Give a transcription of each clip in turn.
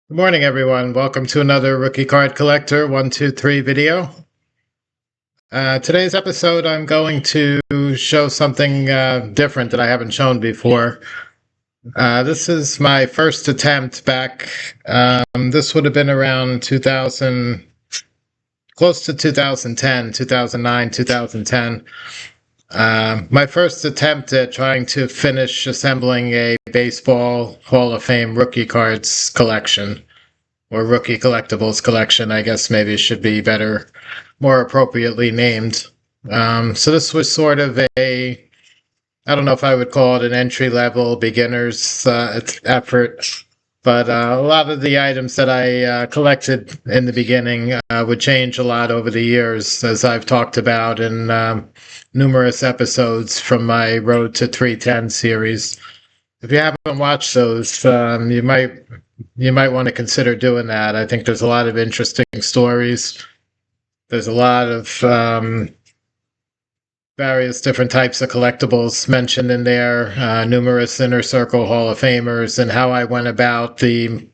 Good morning, everyone. Welcome to another Rookie Card Collector 123 video. Today's episode, I'm going to show something different that I haven't shown before. This is my first attempt back. This would have been around 2000, close to 2010, 2009, 2010. My first attempt at trying to finish assembling a Baseball Hall of Fame rookie cards collection, or rookie collectibles collection, I guess maybe it should be better, more appropriately named. So this was sort of I don't know if I would call it an entry-level beginner's effort, but a lot of the items that I collected in the beginning would change a lot over the years, as I've talked about in numerous episodes from my Road to 310 series. If you haven't watched those, you might want to consider doing that. I think there's a lot of interesting stories. There's a lot of various different types of collectibles mentioned in there, numerous Inner Circle Hall of Famers, and how I went about the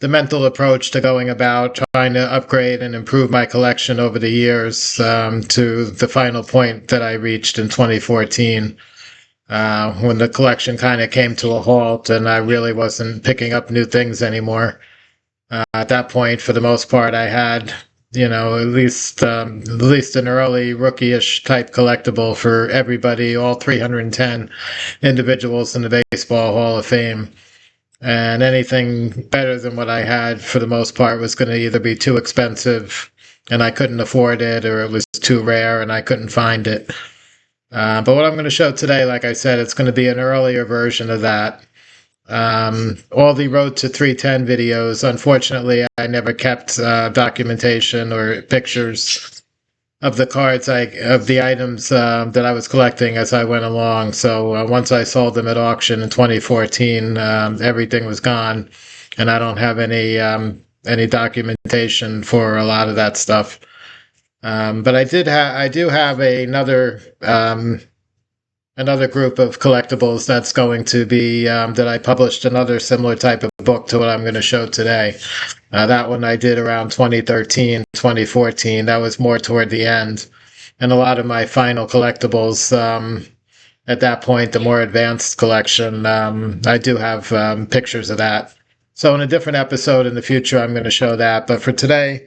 mental approach to going about trying to upgrade and improve my collection over the years to the final point that I reached in 2014. When the collection kind of came to a halt and I really wasn't picking up new things anymore. At that point, for the most part, I had, at least an early rookie-ish type collectible for everybody, all 310 individuals in the Baseball Hall of Fame. And anything better than what I had, for the most part, was going to either be too expensive and I couldn't afford it, or it was too rare and I couldn't find it. But what I'm going to show today, like I said, it's going to be an earlier version of that. All the Road to 310 videos, unfortunately, I never kept documentation or pictures of the cards, of the items that I was collecting as I went along. So once I sold them at auction in 2014, everything was gone, and I don't have any documentation for a lot of that stuff. But I do have another group of collectibles that's going to be that I published another similar type of book to what I'm going to show today. That one I did around 2013, 2014. That was more toward the end, and a lot of my final collectibles at that point, the more advanced collection, I do have pictures of that. So in a different episode in the future, I'm going to show that. But for today,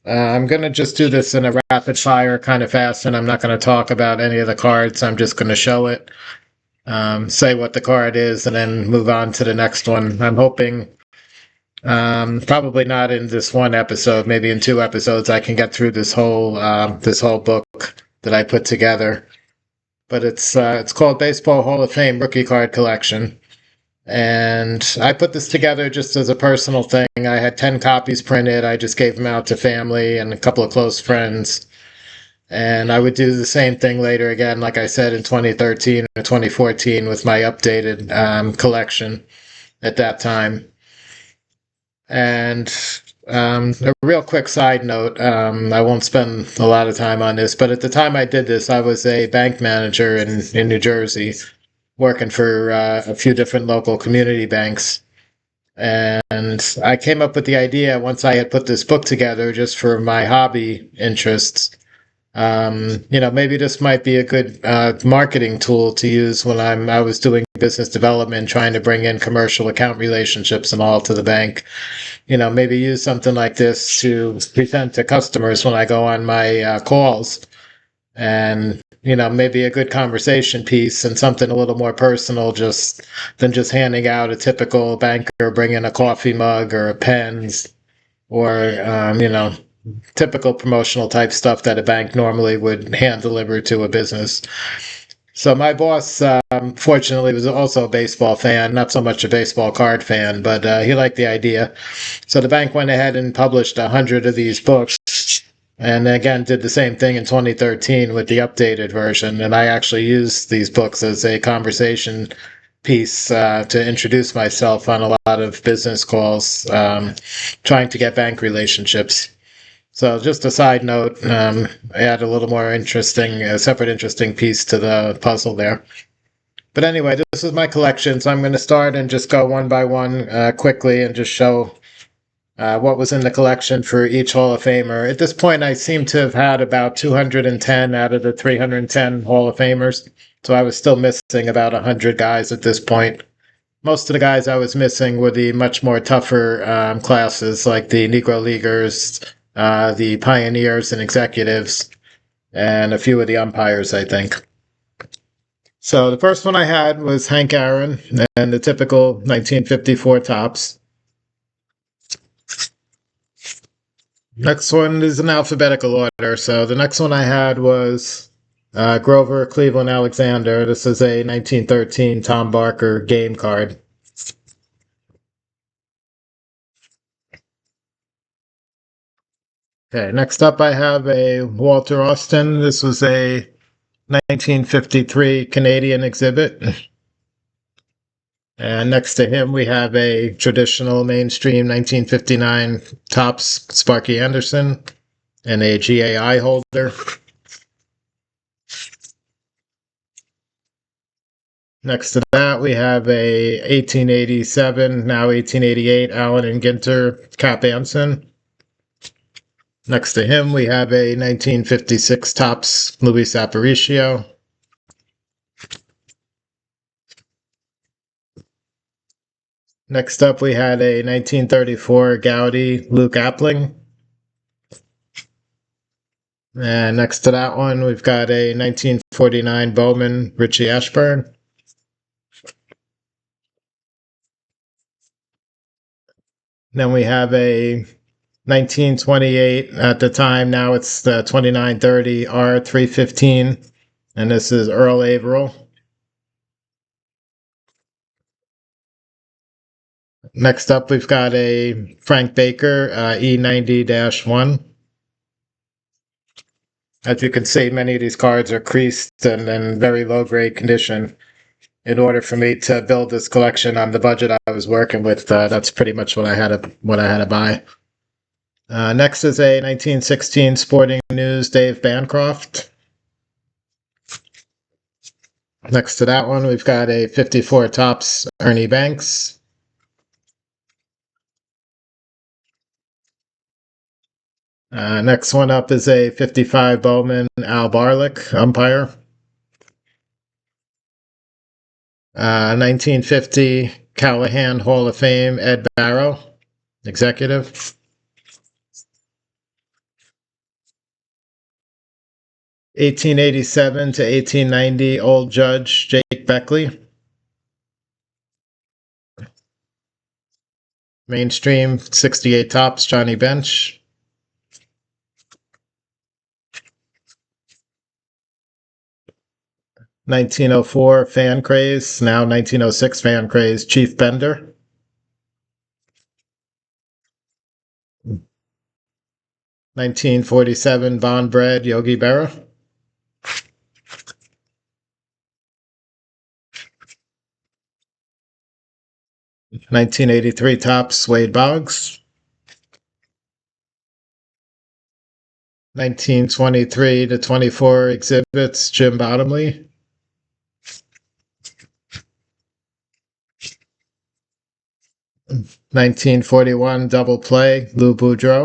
I'm going to just do this in a rapid fire kind of fashion. I'm not going to talk about any of the cards. I'm just going to show it, say what the card is, and then move on to the next one. I'm hoping, probably not in this one episode, maybe in 2 episodes, I can get through this whole book that I put together. But it's called Baseball Hall of Fame Rookie Card Collection. And I put this together just as a personal thing. I had 10 copies printed. I just gave them out to family and a couple of close friends. And I would do the same thing later again, like I said, in 2013 or 2014 with my updated collection at that time. And a real quick side note, I won't spend a lot of time on this, but at the time I did this, I was a bank manager in New Jersey, working for a few different local community banks. And I came up with the idea, once I had put this book together just for my hobby interests, maybe this might be a good marketing tool to use when I was doing business development, trying to bring in commercial account relationships and all to the bank. Maybe use something like this to present to customers when I go on my calls. And maybe a good conversation piece and something a little more personal than just handing out a typical banker bringing a coffee mug or a pens or, typical promotional type stuff that a bank normally would hand deliver to a business. So my boss, fortunately, was also a baseball fan, not so much a baseball card fan, but he liked the idea. So the bank went ahead and published 100 of these books. And again, did the same thing in 2013 with the updated version. And I actually used these books as a conversation piece to introduce myself on a lot of business calls, trying to get bank relationships. So just a side note, add a little more separate interesting piece to the puzzle there. But anyway, this is my collection, so I'm going to start and just go one by one quickly and just show what was in the collection for each Hall of Famer. At this point, I seem to have had about 210 out of the 310 Hall of Famers, so I was still missing about 100 guys at this point. Most of the guys I was missing were the much more tougher classes, like the Negro Leaguers, the Pioneers and Executives, and a few of the umpires, I think. So the first one I had was Hank Aaron and the typical 1954 tops. Next one is in alphabetical order. So the next one I had was Grover Cleveland Alexander. This is a 1913 Tom Barker game card. Okay, next up I have a Walter Austin. This was a 1953 Canadian exhibit. And next to him we have a traditional mainstream 1959 Topps Sparky Anderson and a GAI holder. Next to that, we have a 1887, now 1888, Allen and Ginter Cap Anson. Next to him, we have a 1956 Topps Luis Aparicio. Next up, we had a 1934 Gaudy Luke Appling. And next to that one, we've got a 1949 Bowman Richie Ashburn. Then we have a 1928 at the time. Now it's the 2930 R315, and this is Earl Averill. Next up, we've got a Frank Baker E90-1. As you can see, many of these cards are creased and in very low grade condition. In order for me to build this collection on the budget I was working with, that's pretty much what I had to buy. Next is a 1916 Sporting News Dave Bancroft. Next to that one, we've got a 54 Topps Ernie Banks. Next one up is a 55 Bowman Al Barlick, umpire. 1950 Callahan Hall of Fame Ed Barrow, executive. 1887 to 1890 Old Judge Jake Beckley. Mainstream 68 Topps Johnny Bench. (1904) Fan Craze, now 1906 Fan Craze, Chief Bender. (1947) Bond Bread, Yogi Berra. (1983) Topps Wade Boggs. 1923 to 24 exhibits, Jim Bottomley. 1941 double play, Lou Boudreau.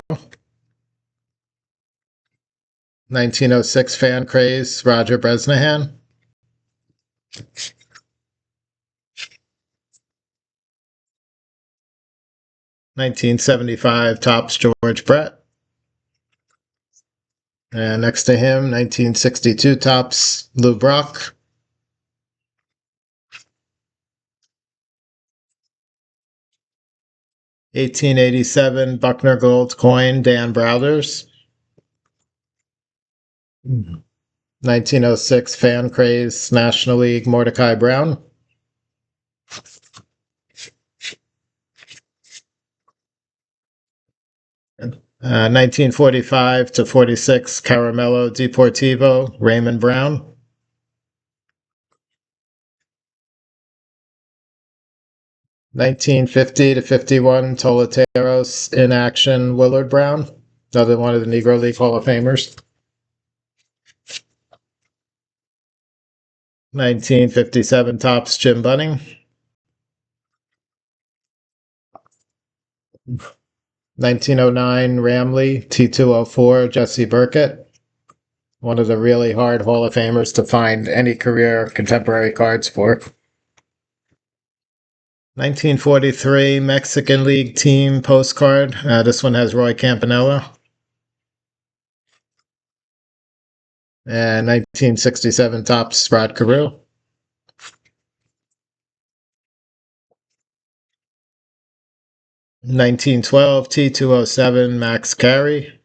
1906 Fan Craze, Roger Bresnahan. 1975 Topps George Brett. And next to him, 1962 Topps Lou Brock. 1887 Buckner Gold Coin, Dan Browders. 1906 Fan Craze, National League, Mordecai Brown. 1945 to 46 Caramello Deportivo, Raymond Brown. 1950 to 51 Toleteros in action, Willard Brown, another one of the Negro League Hall of Famers. 1957 Topps Jim Bunning. 1909 Ramley T204 Jesse Burkett, one of the really hard Hall of Famers to find any career contemporary cards for. 1943 Mexican League team postcard. This one has Roy Campanella. And 1967 Topps Rod Carew. 1912 T207 Max Carey.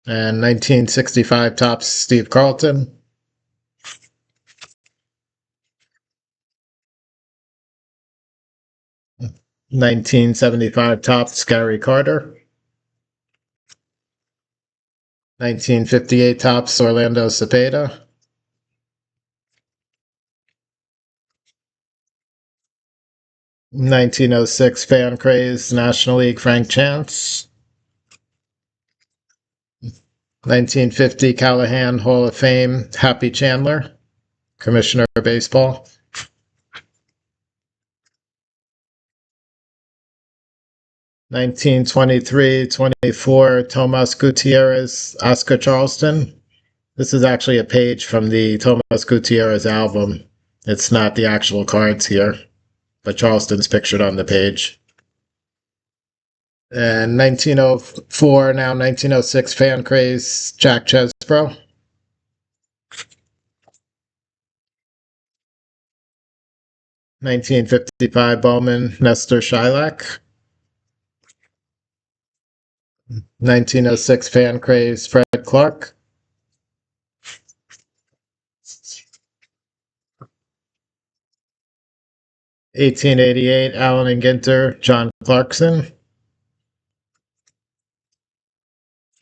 And 1965 Topps Steve Carlton. 1975 Topps Gary Carter. 1958 Topps Orlando Cepeda. 1906 Fan Craze National League Frank Chance. 1950 Callahan Hall of Fame Happy Chandler, Commissioner of Baseball. 1923-24 Tomas Gutierrez Oscar Charleston. This is actually a page from the Tomas Gutierrez album. It's not the actual cards here, but Charleston's pictured on the page. And 1904, now 1906 Fan Craze Jack Chesbro. 1955 Bowman Nestor Shylock. 1906 Fan Craze Fred Clark. 1888 Allen and Ginter John Clarkson.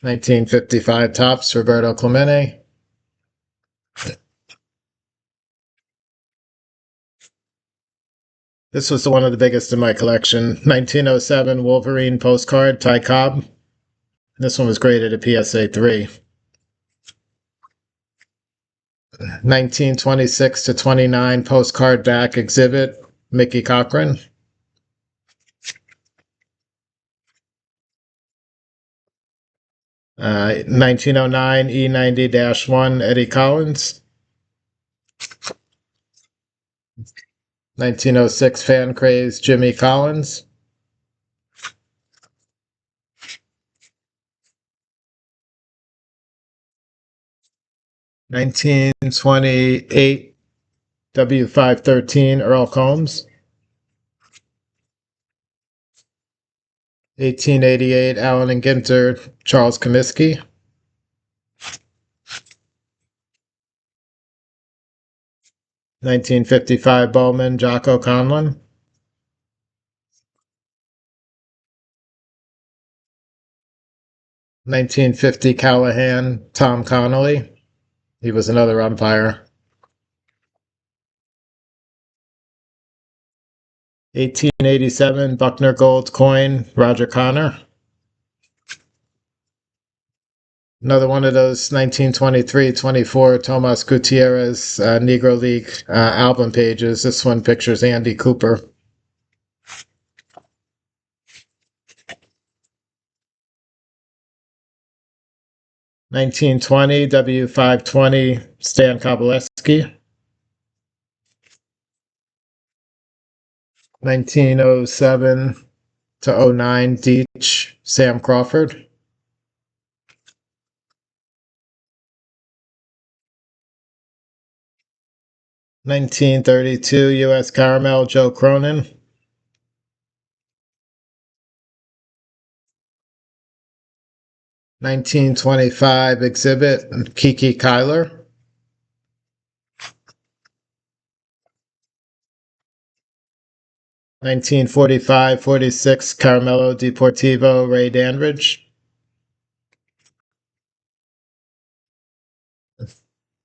1955 Topps Roberto Clemente. This was one of the biggest in my collection. 1907 Wolverine postcard Ty Cobb. This one was graded a PSA 3. 1926-29 postcard back exhibit Mickey Cochran. 1909 E90-1 Eddie Collins. 1906 Fan Craze Jimmy Collins. 1928 W513 Earl Combs. 1888 Allen and Ginter Charles Comiskey. 1955 Bowman Jocko Conlon. 1950 Callahan Tom Connolly. He was another umpire. 1887 Buckner Gold Coin Roger Connor. Another one of those 1923-24 Tomas Gutierrez Negro League album pages. This one pictures Andy Cooper. 1920 W520 Stan Kobaleski. 1907-09 Deach Sam Crawford. 1932 U.S. Caramel Joe Cronin. 1925 exhibit Kiki Kyler. 1945-46 Carmelo Deportivo Ray Dandridge.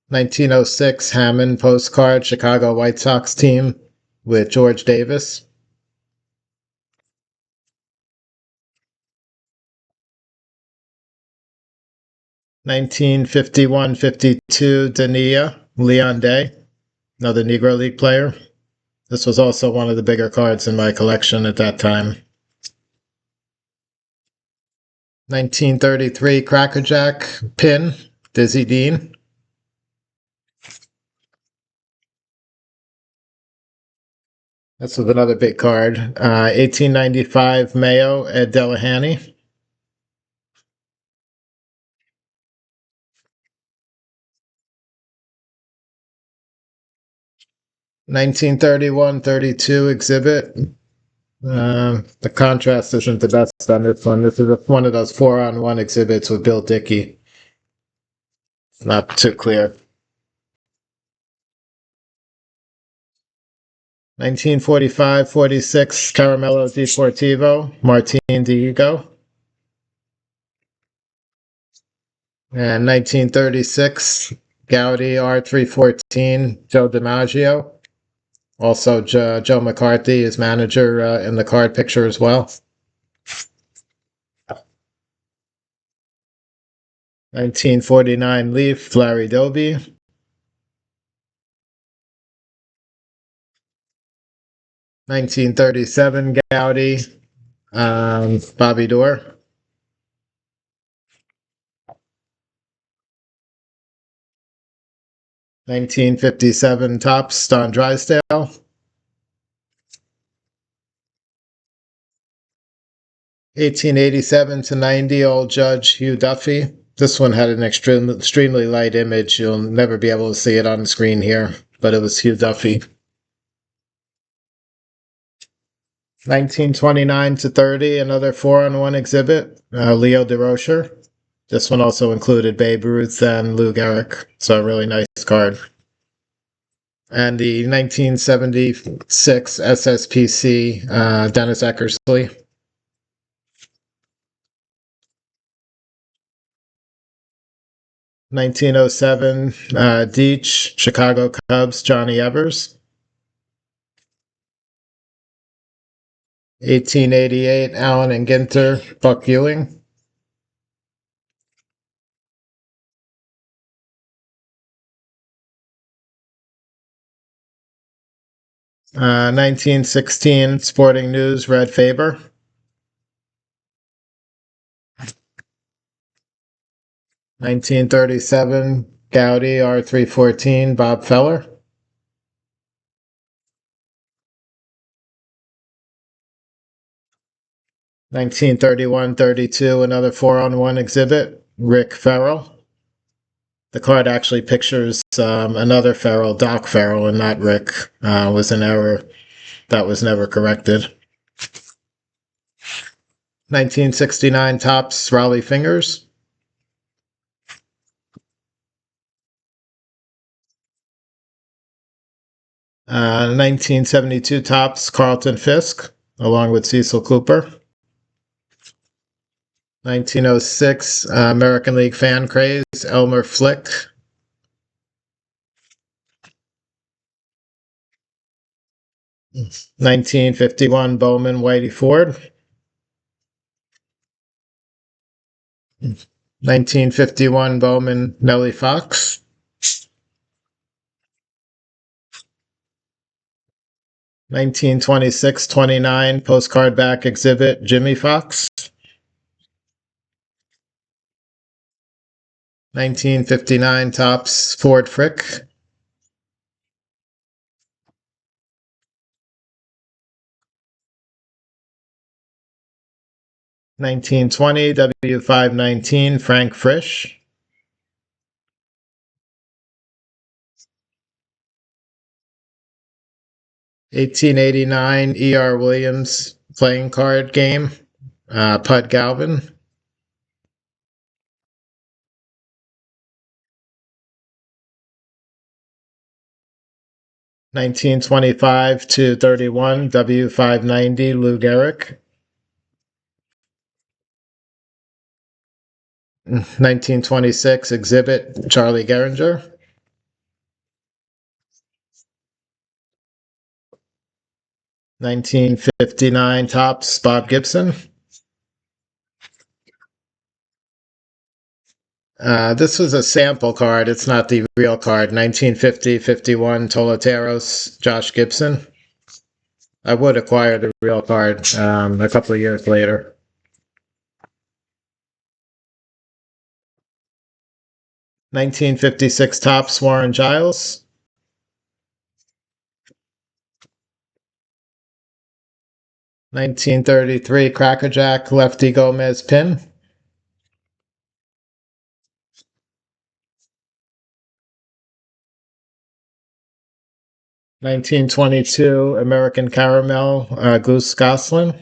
1906 Hammond postcard Chicago White Sox team with George Davis. 1951-52 Dania Leon Day, another Negro League player. This was also one of the bigger cards in my collection at that time. 1933 Crackerjack pin, Dizzy Dean. This was another big card. 1895 Mayo, Ed Delahanty. 1931-32 exhibit. The contrast isn't the best on this one. This is one of those 4-on-1 exhibits with Bill Dickey. It's not too clear. 1945-46 Caramello Deportivo, Martin Diego. And 1936 Gaudi R314, Joe DiMaggio. Also, Joe McCarthy is manager in the card picture as well. 1949 Leaf, Larry Doby. 1937 Gaudi, Bobby Doerr. 1957 Topps, Don Drysdale. 1887-90 Old Judge Hugh Duffy. This one had an extremely light image. You'll never be able to see it on the screen here, but it was Hugh Duffy. 1929-30, another 4-on-1 exhibit, Leo DeRocher. This one also included Babe Ruth and Lou Gehrig, so a really nice card. And the 1976 SSPC, Dennis Eckersley. 1907 Deach, Chicago Cubs, Johnny Evers. 1888 Allen and Ginter, Buck Ewing. 1916 Sporting News, Red Faber. 1937 Gaudi R314, Bob Feller. 1931-32, another 4-on-1 exhibit, Rick Farrell. The card actually pictures another Farrell, Doc Farrell, and not Rick. Was an error that was never corrected. 1969 Topps, Raleigh Fingers. 1972 Topps, Carlton Fisk, along with Cecil Cooper. 1906 American League Fan Craze, Elmer Flick. 1951 Bowman, Whitey Ford. 1951 Bowman, Nellie Fox. 1926-29 postcard back exhibit, Jimmy Fox. 1959 Topps, Ford Frick. 1920 W519 Frank Frisch. 1889 E.R. Williams playing card game, Pud Galvin. 1925-31 W590 Lou Gehrig. 1926 exhibit, Charlie Gehringer. 1959 Topps, Bob Gibson. This was a sample card. It's not the real card. 1950-51 Toloteros, Josh Gibson. I would acquire the real card a couple of years later. (1956) Topps Warren Giles. (1933) Crackerjack Lefty Gomez pin. (1922) American Caramel Goose Goslin.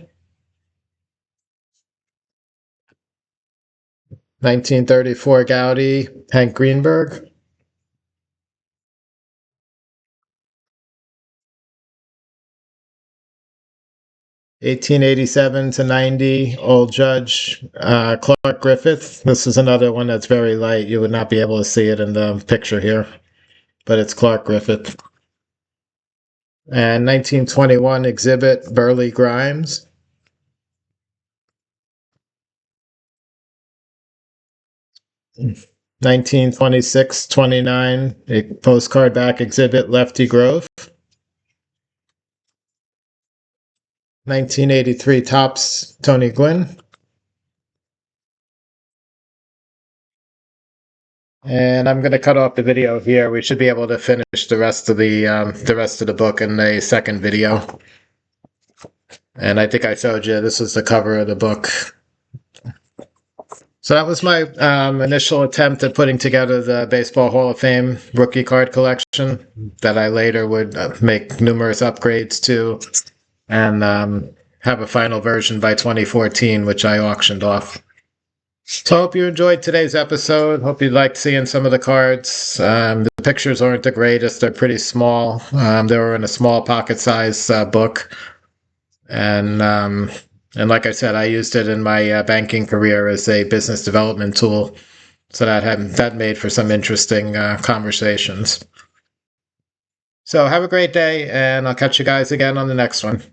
(1934) Gaudy Hank Greenberg. (1887-90) Old Judge Clark Griffith. This is another one that's very light. You would not be able to see it in the picture here, but it's Clark Griffith. And 1921 exhibit Burley Grimes. (1926-29) a postcard back exhibit Lefty Grove. 1983 Topps Tony Gwynn. And I'm going to cut off the video here. We should be able to finish the rest of the book in a second video. And I think I showed you this is the cover of the book. So that was my initial attempt at putting together the Baseball Hall of Fame rookie card collection that I later would make numerous upgrades to and have a final version by 2014, which I auctioned off. So I hope you enjoyed today's episode. Hope you liked seeing some of the cards. The pictures aren't the greatest. They're pretty small. They were in a small pocket size book. And like I said, I used it in my banking career as a business development tool. So that made for some interesting conversations. So have a great day, and I'll catch you guys again on the next one.